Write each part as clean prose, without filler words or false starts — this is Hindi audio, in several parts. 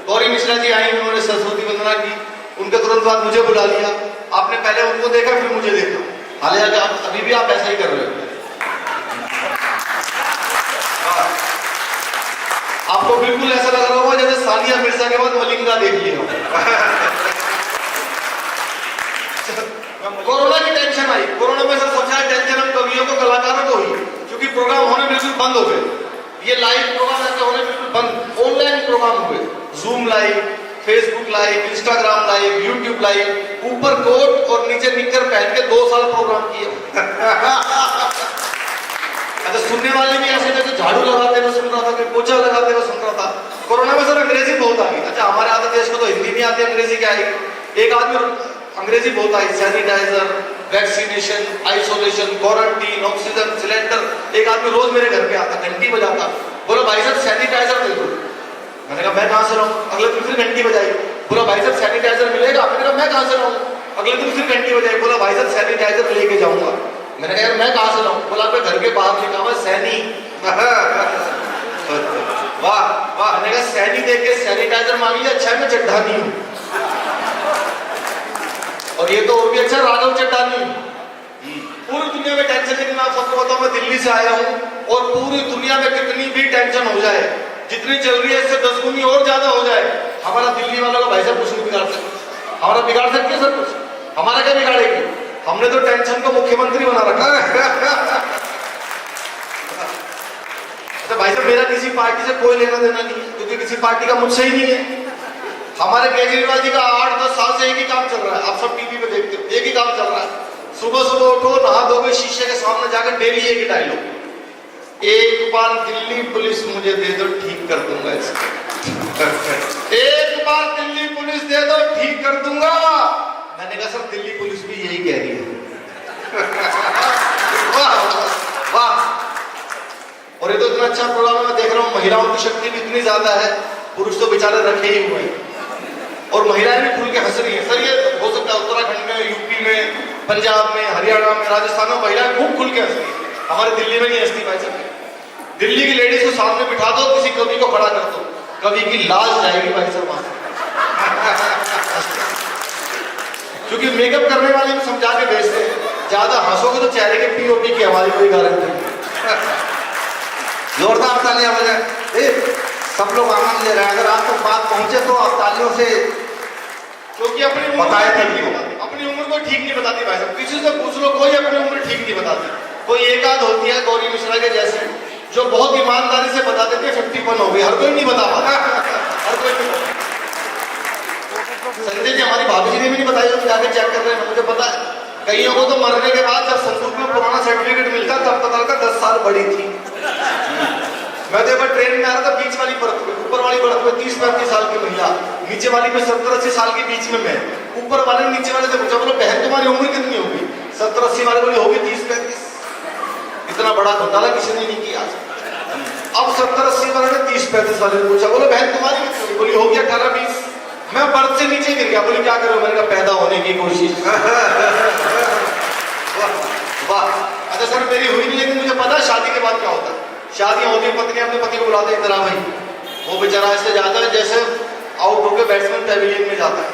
गौरी मिश्रा जी आई, उन्होंने सरस्वती वंदना की, उनके तुरंत बाद मुझे बुला लिया। आपने पहले उनको देखा फिर मुझे देखा, हालांकि आप अभी भी आप ऐसा ही कर रहे हो। आपको बिल्कुल ऐसा लग रहा होगा जैसे सानिया मिर्जा के बाद मलिंगा देख लिया हो। कोरोना की टेंशन आई, कोरोना में सर सबसे ज्यादा टेंशन हम कवियों को, कलाकारों को हुई, क्योंकि प्रोग्राम होने बिल्कुल बंद हो गए। ये लाइव प्रोग्राम ऐसे होने बिल्कुल बंद, ऑनलाइन प्रोग्राम हुए, zoom live, Facebook live, Instagram live, YouTube live, ऊपर कोट और नीचे निक्कर पहन के 2 साल प्रोग्राम किए। अच्छा, सुनने वाले भी ऐसे जैसे झाड़ू लगाते हुए सुन रहा था, कोई पोछा लगाते हुए सुन रहा था। कोरोना में सर अंग्रेजी बहुत आ गई। अच्छा, हमारे आधे देश को तो हिंदी नहीं आती, अंग्रेजी क्या आएगी। एक आदमी अंग्रेजी बहुत आई, sanitiser, vaccination, isolation, quarantine, oxygen cylinder. एक आदमी रोज मेरे घर पे आता, घंटी बजाता, बोला भाई साहब सैनिटाइजर दे दो। मैंने कहा मैं कहां से लाऊं? अगले दिन फिर घंटी बजाई, बोला भाई साहब सैनिटाइजर मिलेगा? मैंने कहा मैं कहां से लाऊं? अगले दिन फिर घंटी बजाई, बोला भाई साहब सैनिटाइजर लेके जाऊंगा। मैंने कहा यार मैं कहां से लाऊं? बोला आपके घर के बाहर लिखा हुआ सैनी। वाह वाह। मैंने कहा सैनी देख के सैनिटाइजर मांग लिया, अच्छा मैं चड्ढा नहीं हूं। और ये तो और भी अच्छा, राघव चड्ढानी। पूरी दुनिया में टेंशन, लेकिन आप सबको बताऊं मैं दिल्ली से आया हूं और पूरी दुनिया में कितनी भी टेंशन हो जाए, जितनी चल रही है इससे 10 गुनी और ज्यादा हो जाए, हमारा दिल्ली वालों का भाई साहब कुछ नहीं बिगाड़ सकते। हमारा बिगाड़ सकती है सर कुछ? हमारा क्या बिगाड़ेगी? हमने तो टेंशन को मुख्यमंत्री बना रखा है। अच्छा भाई साहब, मेरा किसी पार्टी से कोई लेना देना नहीं है, क्योंकि किसी पार्टी का मुझसे ही नहीं है। हमारे केजरीवाल जी का 8-10 साल से एक ही काम चल रहा है, आप सब टीवी पे देखते हो, एक ही काम चल रहा है। सुबह सुबह उठो, नहा धोके शीशे के सामने जाकर डेली एक ही डायलॉग, एक बार दिल्ली पुलिस मुझे दे दो ठीक कर दूंगा इसको। एक बार दिल्ली पुलिस दे दो ठीक कर दूंगा। मैंने कहा सर दिल्ली पुलिस भी यही कह रही है। वाह वाह। और ये तो इतना अच्छा प्रोग्राम है, मैं देख रहा हूँ महिलाओं की शक्ति भी इतनी ज्यादा है, पुरुष तो बेचारे रखे ही हुए हैं और महिलाएं भी खुल के हंस रही है। सर ये हो सकता है उत्तराखंड में, यूपी में, पंजाब में, हरियाणा में, राजस्थान में महिलाएं खूब खुल के हंस रही है, हमारे दिल्ली में नहीं हंसती भाई साहब। दिल्ली की लेडीज को सामने बिठा दो, किसी कवि को खड़ा कर दो, कवि की लाश जाएगी भाई साहब वहां से। क्योंकि मेकअप करने वाले भी समझा के भेजते हैं, ज्यादा हंसोगे तो चेहरे के पीओपी की हमारी कोई गारंटी। जोरदार तालियां बजाएं, सब लोग आनंद ले रहे हैं। अगर आप तक बात पहुंचे तो आप तालियों से, क्योंकि अपनी उम्र को ठीक नहीं बताती भाई साहब। किसी से पूछ लो, कोई अपनी उम्र ठीक नहीं बताती। कोई एक आध होती है गौरी मिश्रा के जैसे, जो बहुत ईमानदारी से बता देते 51 हो गई, हर कोई नहीं बता पाता। हर कोई नहीं। संजय जी हमारी भाभी जी ने भी नहीं बताई, तो जाके चेक कर रहे हैं, मुझे पता है। कईयों को तो मरने के बाद जब संदूक में पुराना सर्टिफिकेट मिलता तब पता लगा 10 साल बड़ी थी। मैं तो एक बार ट्रेन में आ रहा था, बीच वाली बर्थ में, ऊपर वाली बर्थ में 30-35 साल की महिला, नीचे वाली में 70-80 साल के बीच में मैं। ऊपर वाले ने नीचे वाले से पूछा, बोलो बहन तुम्हारी उम्र कितनी होगी? 70-80 वाले बोली होगी 30-35। इतना बड़ा घोटाला किसी ने नहीं किया। अब 70-80 वाले ने 30-35 वाले ने पूछा, बोलो बहन तुम्हारी कितनी होगी? बोली होगी 18-20। मैं बर्थ से नीचे गिर गया, बोली क्या करो? मैंने कहा पैदा होने की कोशिश। वाह। अच्छा सर मेरी हुई नहीं, लेकिन मुझे पता है शादी के बाद क्या होता है। शादियां होती है, पत्नी अपने पति को बुलाते हैं, इधर आ भाई। वो बेचारा ऐसे जाता है जैसे आउट होकर बैट्समैन पैविलियन में जाता है।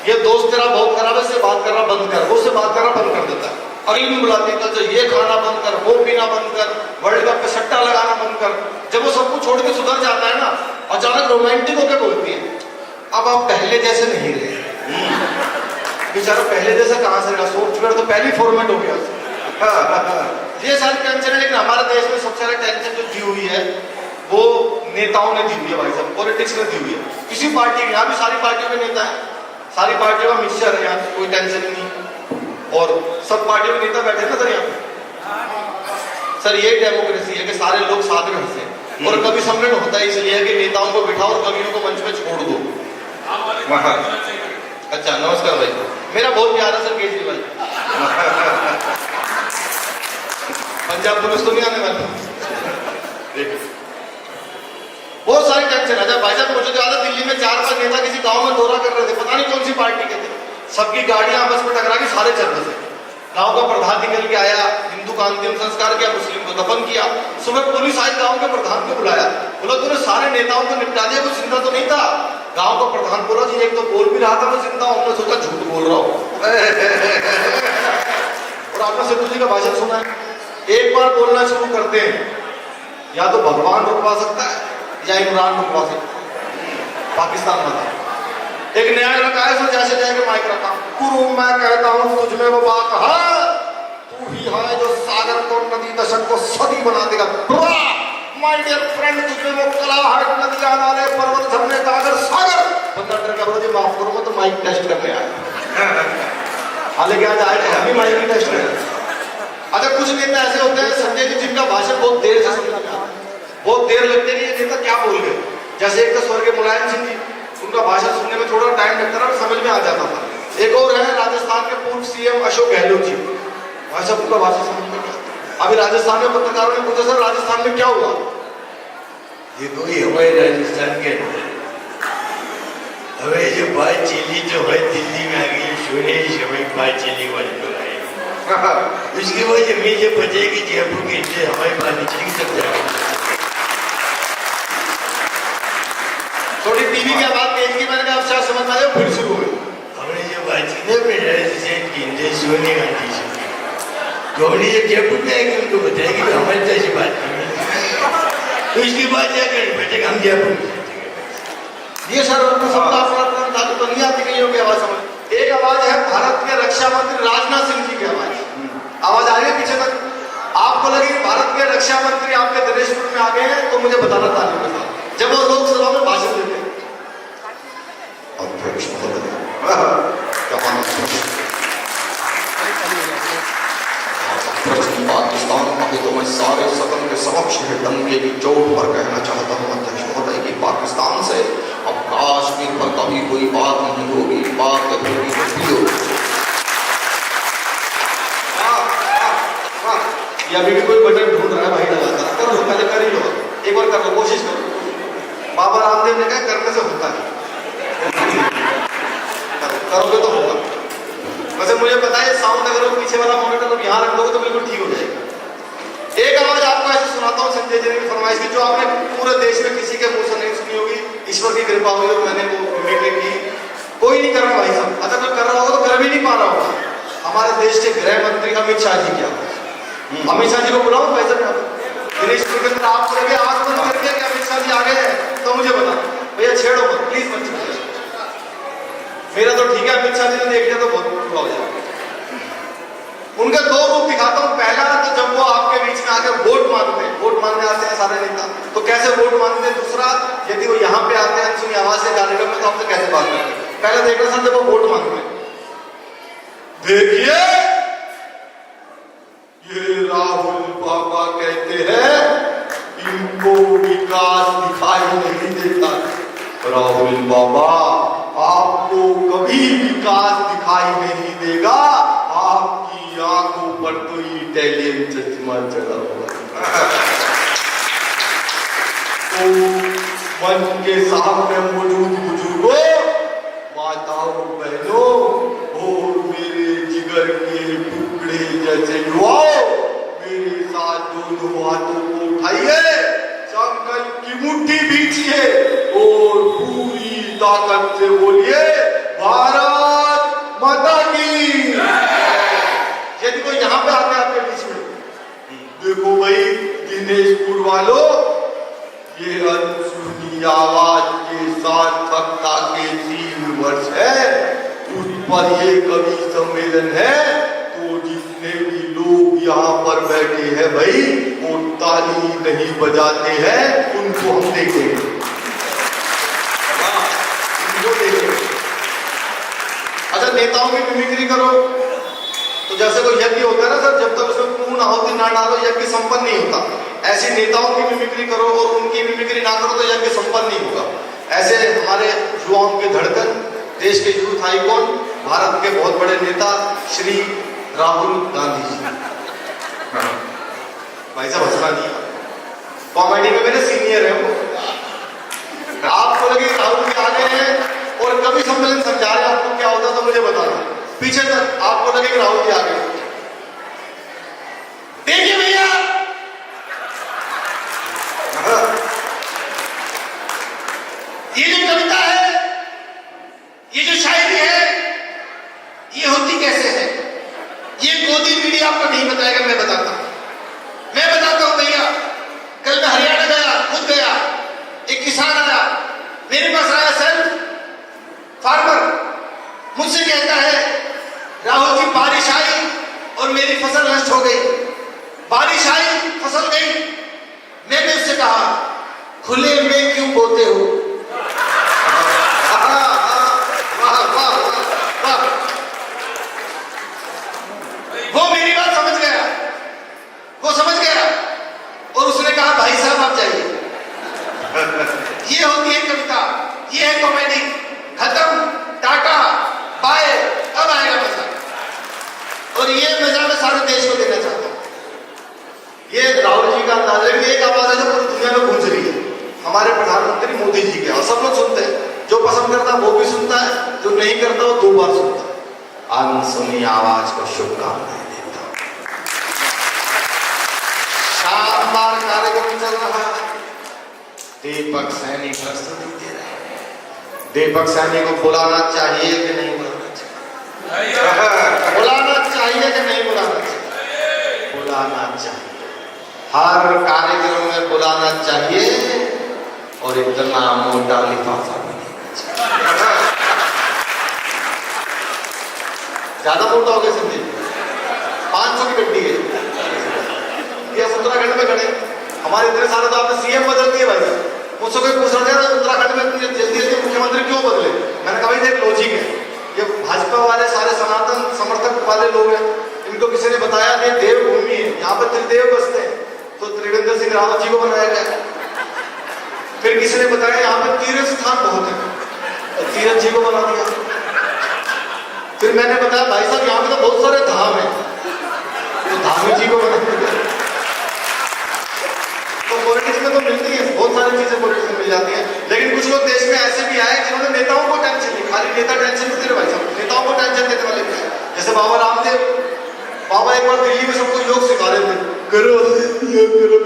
ये दोस्त तेरा बहुत खराब है, इससे बात करना बंद कर। वो उससे बात करना बंद कर देता है। अगली भी बुलाती है, कल से ये खाना बंद कर, वो पीना बंद कर, वर्ल्ड कप पे सट्टा लगाना बंद कर। जब वो सब कुछ छोड़ के सुधर जाता है ना, अचानक रोमांटिक होकर बोलती है, अब आप पहले जैसे नहीं रहे। बेचारा पहले जैसा कहां से रहा, सॉफ्टवेयर तो पहली फॉर्मेट हो गया। ये सारी टेंशन है, लेकिन हमारे देश में सबसे ज्यादा टेंशन जो दी हुई है वो नेताओं ने दी हुई है भाई साहब, पॉलिटिक्स ने दी हुई है। किसी पार्टी में, यहाँ भी सारी पार्टियों के नेता है, सारी पार्टियों का मिक्सचर है, यहाँ कोई टेंशन नहीं। और सब पार्टियों के नेता बैठे ना सर यहाँ पे। सर ये डेमोक्रेसी है कि सारे लोग साथ में हंसे, और कभी सम्मेलन होता है इसलिए कि नेताओं को बिठाओ और कवियों को मंच पे छोड़ दो। अच्छा नमस्कार भाई, मेरा बहुत प्यारा सर केजरीवाल। पंजाब पुलिस तो नहीं आने वाली। बहुत सारी टेंशन है। भाई साहब मुझे तो याद है दिल्ली में 4-5 नेता किसी गांव में दौरा कर रहे थे, पता नहीं कौन सी पार्टी के थे। सबकी गाड़ियां आपस में टकरा के सारे चल रहे थे। गांव का प्रधान निकल के आया, हिंदू का अंतिम संस्कार किया, मुस्लिम को दफन किया। सुबह पुलिस आई, गांव के प्रधान को बुलाया, बोला तूने सारे नेताओं को निपटा दिया, कुछ जिंदा तो नहीं था? गांव का प्रधान बोला जी एक तो बोल भी रहा था मैं जिंदा हूं, हमने सोचा झूठ बोल रहा हूं। और आपने सिद्धू जी का भाषण सुना है, एक बार बोलना शुरू करते हैं या तो भगवान रुकवा सकता है या इमरान रुकवा सकता है। पाकिस्तान में एक नया लड़का है, जैसे जाके माइक रखा, गुरु मैं कहता हूं तुझमें वो बात है, तू ही है जो सागर को नदी दशक को सदी बना देगा। माय डियर फ्रेंड, तुझमें वो कला है, नदियां नाले पर्वत झरने कागर सागर। बंदा डर का बोला जी माफ करो मैं तो माइक टेस्ट करने आया। हालांकि आज आए तो हम भी माइक टेस्ट करें। अच्छा कुछ नेता ऐसे होते हैं संजय जी जिनका भाषण बहुत देर से समझ में आता है, बहुत देर लगती है कि ये नेता क्या बोल गए। जैसे एक तो स्वर्गीय मुलायम सिंह जी, उनका भाषण सुनने में थोड़ा टाइम लगता था, समझ में आ जाता था। एक और है राजस्थान के पूर्व सीएम अशोक गहलोत जी, भाई साहब उनका भाषण समझ में नहीं आता। अभी राजस्थान में पत्रकारों ने पूछा सर राजस्थान में क्या हुआ, देखो ये हमारे राजस्थान के अंदर हमें जो बात चली जो है दिल्ली में आ गई, सोने समय बात चली वाली तो है। इसकी वजह हमें ये बचेगी जयपुर के लिए हमारी बात नहीं चलेगी तब जाएगी। थोड़ी टीवी की आवाज तेज की, मैंने कहा अब शायद समझ में आया, फिर शुरू हुई। हमने जो बात की ना मेरे राजस्थान की इंडिया सोने गांधी से, तो हमने ये जयपुर में आएगी उनको बताएगी तो हमारी जैसी बात नहीं। तो इसके बाद क्या करें बचेगा हम जयपुर में। ये सर उनको समझ तो नहीं आती कहीं की आवाज समझ। एक आवाज है भारत के रक्षा मंत्री राजनाथ सिंह जी की आवाज, आवाज आ रही है पीछे तक। आपको लगे भारत के रक्षा मंत्री आपके दिनेशपुर में आ गए हैं तो मुझे बताना तालियों के साथ जब वो लोकसभा में भाषण देते हैं। पाकिस्तान अभी तो मैं सारे सदन के समक्ष डंके की चोट पर कहना चाहता हूँ अध्यक्ष महोदय की पाकिस्तान से अब कश्मीर पर कभी कोई बात नहीं होगी, बात होगी तो ये अभी भी कोई बटन ढूंढ रहा है भाई, लगातार कर लो, पहले कर ही लो, एक बार कर लो, कोशिश करो। बाबा रामदेव ने कहा करने से होता है, करोगे तो होगा। वैसे मुझे पता है साउंड अगर वो पीछे वाला मॉनिटर अब यहाँ रख दोगे तो बिल्कुल ठीक हो जाएगा। एक आवाज आपको ऐसे सुनाता हूँ संजय जी की फरमाइश की, जो आपने पूरे देश में किसी के मुंह से नहीं सुनी होगी, ईश्वर की कृपा हुई और मैंने वो मिमिक्री की। कोई नहीं कर रहा भाई साहब, अगर कोई कर रहा होगा तो कर भी नहीं पा रहा होगा। हमारे देश के गृह मंत्री अमित शाह जी की आवाज, अमित शाह जी को बुलाओ पैसा दिनेशपुर के अंदर आपको लगे आज बंद कर दिया कि अमित शाह जी आ गए हैं तो मुझे बता भैया छेड़ो मत प्लीज मत छेड़ो। मेरा तो ठीक है, अमित शाह जी ने देख लिया तो बहुत बुरा हो जाएगा। उनका दो रूप दिखाता हूं। पहला तो जब वो आपके बीच में आकर वोट मांगते हैं, वोट मांगने आते हैं सारे नेता, तो कैसे वोट मांगते हैं। दूसरा यदि वो यहाँ पे आते हैं सुनी आवाज से कार्यक्रम में तो आपसे कैसे बात करते हैं। पहले देखना सर जब वो वोट मांगते हैं, देखिए ये राहुल बाबा कहते हैं इनको विकास दिखाई नहीं देता। राहुल बाबा आपको कभी विकास दिखाई नहीं देगा, आपकी आंखों पर तो इटालियन चश्मा चढ़ा हुआ है। तो मंच के सामने मौजूद बुजुर्गों, माताओं, बहनों और मेरे जिगर के टुकड़े जैसे युवाओं, मेरे साथ दोनों हाथों को उठाइए, संकल्प की मुट्ठी बीचिए और पूरी ताकत से बोलिए भारत माता की। यदि कोई यहाँ पे आते आपके बीच में, देखो भाई दिनेशपुर वालों, ये अनसुनी आवाज के सार्थकता के 3 वर्ष है, उस पर ये कवि सम्मेलन है। तो जितने भी लोग यहाँ पर बैठे हैं भाई वो ताली नहीं बजाते हैं, उनको हम देखेंगे, उनको देखेंगे। अच्छा नेताओं की मिमिक्री करो तो जैसे कोई यज्ञ होता है ना सर, जब तक उसमें पूर्ण आहुति ना डालो यज्ञ संपन्न नहीं होता। ऐसी नेताओं की मिमिक्री करो और उनकी मिमिक्री ना करो तो यज्ञ संपन्न नहीं होगा। ऐसे हमारे युवाओं की धड़कन, देश के यूथ आइकॉन, भारत के बहुत बड़े नेता श्री राहुल गांधी जी। भाई साहब हंसना नहीं, कॉमेडी में मेरे सीनियर है वो। आपको लगे राहुल जी आ गए हैं और कभी सम्मेलन समझा रहे आपको क्या होता तो मुझे बताना। पीछे तक आपको लगे कि राहुल जी आ गए। देखिए भैया ये जो कविता है मोदी कैसे है, ये गोदी मीडिया आपको नहीं बताएगा, मैं बताता हूं। मैं बताता हूं भैया, कल मैं हरियाणा गया, खुद गया, एक किसान आया मेरे पास, आया सेल्फ फार्मर, मुझसे कहता है राहुल जी बारिश आई और मेरी फसल नष्ट हो गई। बारिश आई, फसल गई। मैंने उससे कहा खुले में क्यों बोते हो? वो मेरी बात समझ गया, वो समझ गया और उसने कहा भाई साहब आप जाइए। ये होती है कविता, ये है कॉमेडी। खत्म, टाटा बाय, अब आएगा मजा। और ये मजा मैं सारे देश को देना चाहता हूं। ये राहुल जी का अंदाज है कि एक आवाज है जो पूरी दुनिया में गूंज रही है, हमारे प्रधानमंत्री मोदी जी के, और सब लोग सुनते हैं। जो पसंद करता है वो भी सुनता है, जो नहीं करता वो 2 बार सुनता है। अनसुनी आवाज को शुभकामनाएं देता हूं। शानदार कार्यक्रम चल रहा है। दीपक सैनी प्रस्तुति दे रहे हैं। दीपक सैनी को बुलाना चाहिए कि नहीं बुलाना चाहिए? बुलाना चाहिए कि नहीं बुलाना चाहिए? बुलाना चाहिए। हर कार्यक्रम में बुलाना चाहिए और इतना मोटा लिफाफा भी नहीं चाहिए। ज्यादा मोटा हो गया संदीप, 500 की गड्डी है ये। उत्तराखंड में खड़े, हमारे इतने सारे तो आपने सीएम बदल दिए भाई। मुझसे कोई पूछ रहा था उत्तराखंड में जल्दी जल्दी मुख्यमंत्री क्यों बदले? मैंने कहा भाई एक लॉजिक है, ये भाजपा वाले सारे सनातन समर्थक वाले लोग हैं, इनको किसी ने बताया ये देवभूमि है, यहाँ पर त्रिदेव बसते हैं, तो त्रिवेंद्र सिंह रावत जी को बनाया गया। फिर किसी ने बताया यहाँ पे तीर्थ स्थान बहुत है, तो तीर्थ जी को बना दिया। फिर मैंने बताया भाई साहब यहाँ पे तो बहुत सारे धाम है, तो धामी जी को बना दिया। तो पॉलिटिक्स में तो मिलती है बहुत सारी चीजें, पॉलिटिक्स में मिल जाती हैं। लेकिन कुछ लोग देश में ऐसे भी आए जिन्होंने नेताओं को टेंशन दी, खाली नेता टेंशन नहीं दे भाई साहब, नेताओं को टेंशन देने वाले थे। जैसे बाबा रामदेव, बाबा एक बार दिल्ली में सबको योग सिखा रहे थे, करो योग करो,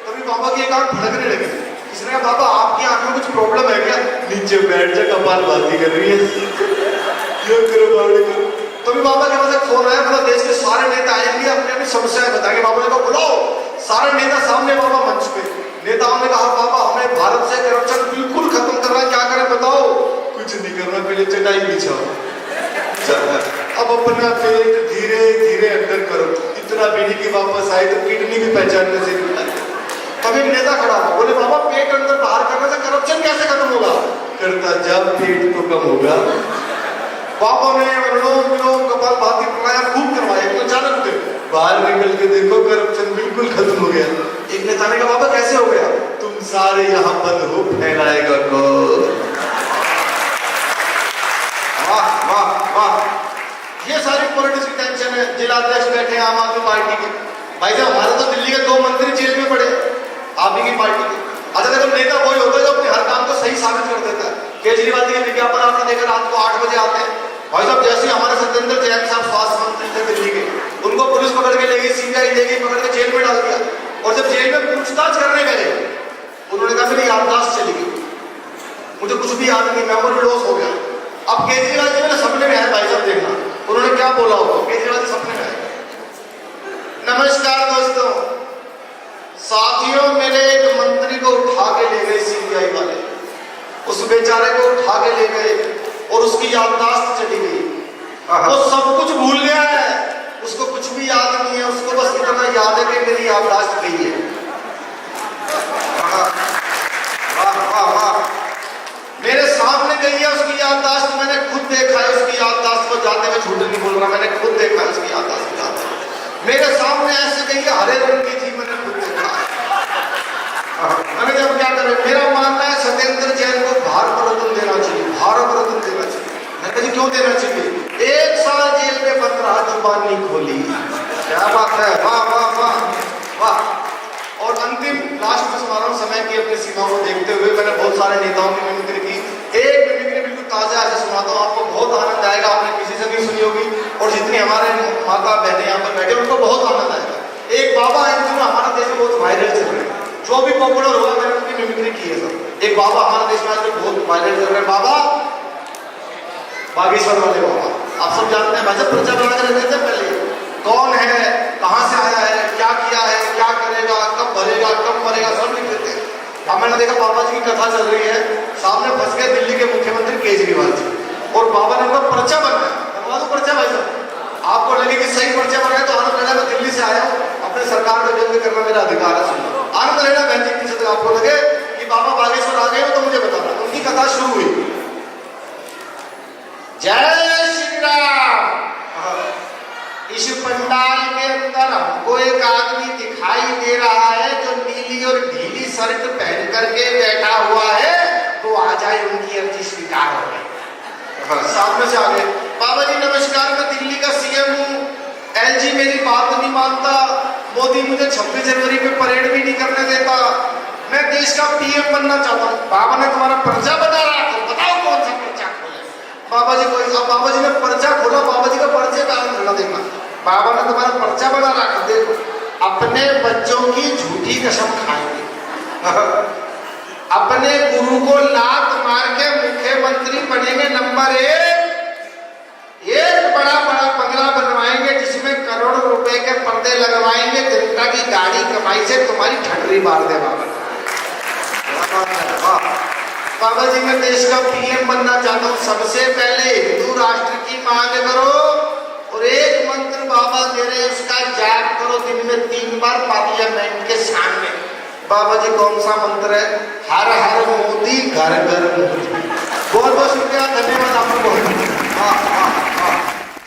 तभी बाबा की एक आंख फड़कने लगी। किसी ने कहा बाबा आपकी आंख में कुछ प्रॉब्लम है क्या? नीचे बैठ जा, कपालभाति कर रही है, योग करो बावड़ी करो। तभी बाबा के पास एक फोन आया, मतलब देश के सारे नेता आएंगे, अपनी अपनी समस्याएं बताएंगे। बाबा ने कहा बुलाओ सारे नेता सामने। बाबा मंच पे, नेताओं ने कहा बाबा हमें भारत से करप्शन बिल्कुल खत्म करना है, क्या करें बताओ? कुछ नहीं करना, पहले चटाई बिछाओ, अब अपना पेट धीरे धीरे अंदर करो, इतना भी नहीं कि वापस आए तो किडनी भी पहचानने से निकला। तब एक नेता खड़ा हुआ, बोले बाबा पेट अंदर बाहर करने से करप्शन कैसे खत्म होगा? करता जब पेट तो कम होगा। बाबा ने अनुलोम विलोम कपालभाति प्राणायाम खूब करवाया, तो अचानक बाहर निकल के देखो करप्शन बिल्कुल खत्म हो गया। एक नेता ने कहा बाबा कैसे हो गया? तुम सारे यहाँ बंद हो, फैलाएगा कौन? वाह वाह वाह। ये सारी पॉलिटिक्स की टेंशन है। जिला अध्यक्ष बैठे आम आदमी पार्टी के, भाई साहब हमारे तो दिल्ली के 2 मंत्री जेल में पड़े आप ही की पार्टी के। अच्छा देखो नेता वही होता है जो अपने हर काम को सही साबित कर देता है। केजरीवाल जी के विज्ञापन आपने देखा रात को 8 बजे आते हैं। भाई साहब जैसे हमारे सत्येंद्र जैन साहब स्वास्थ्य मंत्री थे दिल्ली के, उनको पुलिस पकड़ के ले गई, सीबीआई ले गई, पकड़ के जेल में डाल दिया। और जब जेल में पूछताछ करने गए, उन्होंने कहा मेरी याददाश्त चली गई, मुझे कुछ भी याद नहीं, मेमोरी लॉस हो गया। अब केजरीवाल जी मेरे सपने में आए, भाई साहब देखना उन्होंने क्या बोला होगा। केजरीवाल जी सपने में आए, नमस्कार दोस्तों, साथियों मेरे एक मंत्री को उठा के ले गए सीबीआई वाले, उस बेचारे को उठा के ले गए और उसकी याददाश्त चली गई। वो सब कुछ भूल गया है, उसको कुछ भी याद नहीं है, उसको बस इतना याद है कि मेरी याददाश्त गई है। वाह वाह वाह। मेरे सामने गई है उसकी याददाश्त, मैंने खुद देखा है उसकी याददाश्त को जाते हुए, झूठ नहीं बोल रहा, मैंने खुद देखा है उसकी याददाश्त को जाते हुए। मेरे सामने ऐसे गई है, हरे रंग की थी, मैंने खुद देखा है। मैंने जब क्या करें, मेरा मानना है सत्येंद्र जैन को भारत रत्न देना चाहिए, भारत रत्न देना चाहिए। मैं कहीं क्यों देना चाहिए? 1 साल जेल में बंद रहा, जुबान नहीं खोली, क्या बात है, वाह वाह वाह वाह। और अंतिम लास्ट में सुना रहा हूं, समय की अपनी सीमाओं को देखते हुए मैंने बहुत सारे नेताओं की मिमिक्री की। एक मिमिक्री बिल्कुल ताजा ऐसे सुनाता हूँ, आपको बहुत आनंद आएगा, आपने किसी से नहीं सुनी होगी, और जितनी हमारे माता बहनें यहाँ पर बैठे उनको बहुत आनंद आएगा। एक बाबा है जो हमारा देश में बहुत वायरल चल रहे हैं, जो भी पॉपुलर हुआ मैंने उनकी मिमिक्री की है सब। एक बाबा हमारे देश में आजकल बहुत वायरल कर रहे हैं, बाबा बागेश्वर वाले बाबा, आप सब जानते हैं भाई साहब, पर्चा बना कर रहते थे पहले, कौन है, कहां से आया है, क्या किया है, क्या करेगा, कब भरेगा, कब मरेगा, सब लिख देते हैं। अब मैंने देखा बाबा जी की कथा चल रही है, सामने फंस गए दिल्ली के मुख्यमंत्री केजरीवाल जी, और बाबा ने उनका पर्चा बनाया, बनवा दो पर्चा भाई साहब, आपको लगे कि सही पर्चा बनाया तो आनंद लेना, मैं दिल्ली से आया हूँ, अपने सरकार को व्यक्त करना मेरा अधिकार है, सुनना आनंद लेना। बहन जी पीछे तक आपको लगे कि बाबा बागेश्वर आ गए हो तो मुझे बताना। उनकी कथा शुरू हुई, जय श्री राम। इस पंडाल के अंदर हमको एक आदमी दिखाई दे रहा है जो नीली और ढीली शर्ट पहन करके बैठा हुआ है, तो आ जाए, उनकी अर्जी स्वीकार हो गई। सामने से आ गए, बाबा जी नमस्कार, मैं दिल्ली का सीएम हूँ, एलजी मेरी बात नहीं मानता, मोदी मुझे 26 जनवरी पे परेड भी नहीं करने देता, मैं देश का पीएम बनना चाहता हूँ। बाबा ने तुम्हारा पर्चा बना रहा है, बताओ कौन सा पर्चा खोले। बाबा जी को, अब बाबा जी ने पर्चा खोला, बाबा जी का पर्चे का आनंद देखा, बाबा ने तुम्हारा पर्चा बना रखा, देखो अपने बच्चों की झूठी कसम खाएंगे, अपने गुरु को लात मार के मुख्यमंत्री बनेंगे, नंबर एक बड़ा बड़ा बंगला बनवाएंगे जिसमें करोड़ों रुपए के पर्दे लगवाएंगे, जनता की गाड़ी कमाई से तुम्हारी ठटरी मार दे बाबा। बाबा जी मैं देश का पीएम बनना चाहता हूँ, सबसे पहले हिंदू राष्ट्र की मांग करो, और एक मंत्र बाबा दे रहे उसका जाप करो दिन में 3 बार पार्लियामेंट के सामने। बाबा जी कौन सा मंत्र है? हर हर मोदी घर घर मोदी। बहुत बहुत शुक्रिया, धन्यवाद आपको बहुत।